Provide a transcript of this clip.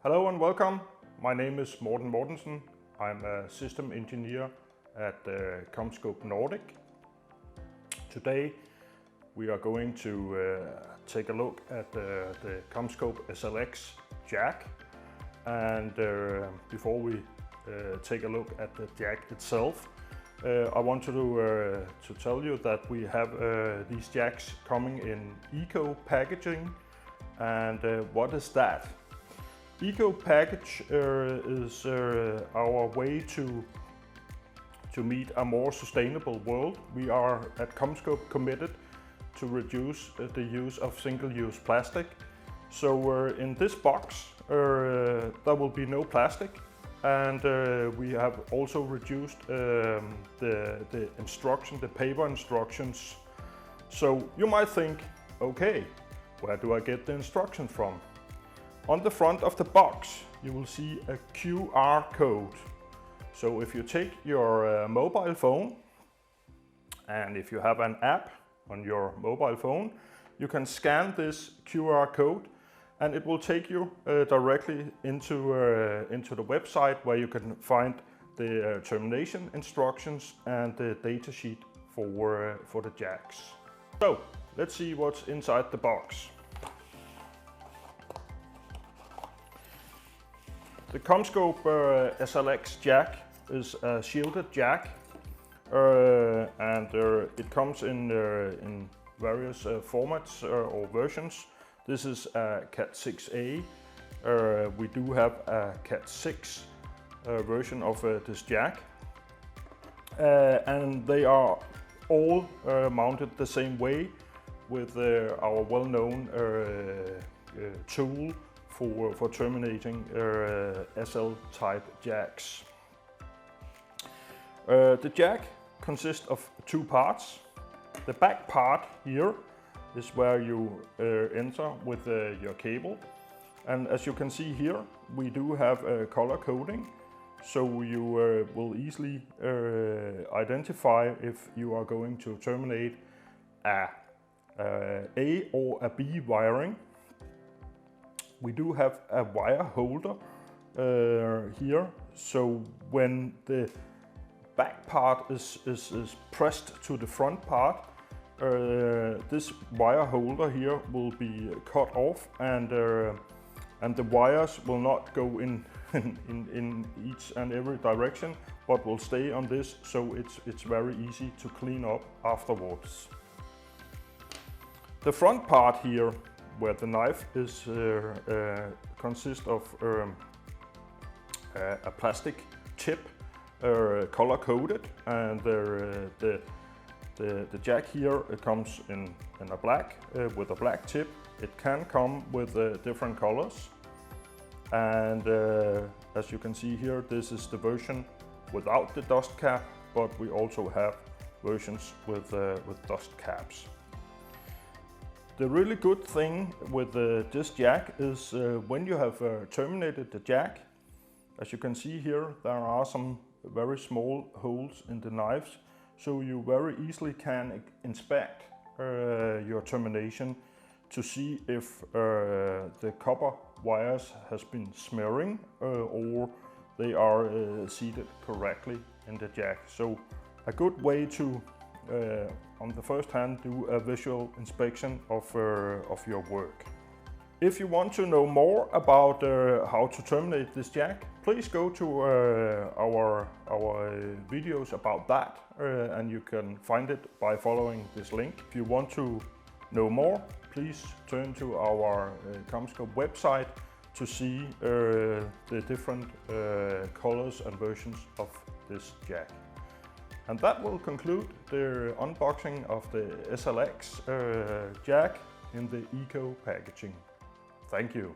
Hello and welcome. My name is Morten Mortensen. I'm a system engineer at CommScope Nordic. Today we are going to take a look at the CommScope SLX jack. And before we take a look at the jack itself, I want to tell you that we have these jacks coming in eco packaging. And what is that? Eco package is our way to meet a more sustainable world. We are at CommScope committed to reduce the use of single-use plastic. So in this box there will be no plastic, and we have also reduced the instruction, the paper instructions. So you might think, okay, where do I get the instructions from? On the front of the box you will see a QR code. So if you take your mobile phone, and if you have an app on your mobile phone, you can scan this QR code and it will take you directly into the website where you can find the termination instructions and the datasheet for the jacks. So let's see what's inside the box. The CommScope SLX jack is a shielded jack, and it comes in various formats or versions. This is a Cat6a. We do have a Cat6 version of this jack, and they are all mounted the same way with our well-known tool for terminating SL-type jacks. The jack consists of two parts. The back part here is where you enter with your cable, and as you can see here, we do have a color coding, so you will easily identify if you are going to terminate a or a B wiring. We do have a wire holder here, so when the back part is pressed to the front part, this wire holder here will be cut off, and the wires will not go in each and every direction, but will stay on this, so it's very easy to clean up afterwards. The front part here, where the knife is consists of a plastic tip, color coded, and the jack here comes in a black with a black tip. It can come with different colors, and as you can see here, this is the version without the dust cap, but we also have versions with dust caps. The really good thing with this jack is when you have terminated the jack, as you can see here, there are some very small holes in the knives, so you very easily can inspect your termination to see if the copper wires has been smearing or they are seated correctly in the jack. So a good way to on the first hand do a visual inspection of your work. If you want to know more about how to terminate this jack, please go to our videos about that, and you can find it by following this link. If you want to know more, please turn to our CommScope website to see the different colors and versions of this jack. And that will conclude the unboxing of the SLX jack in the eco packaging. Thank you.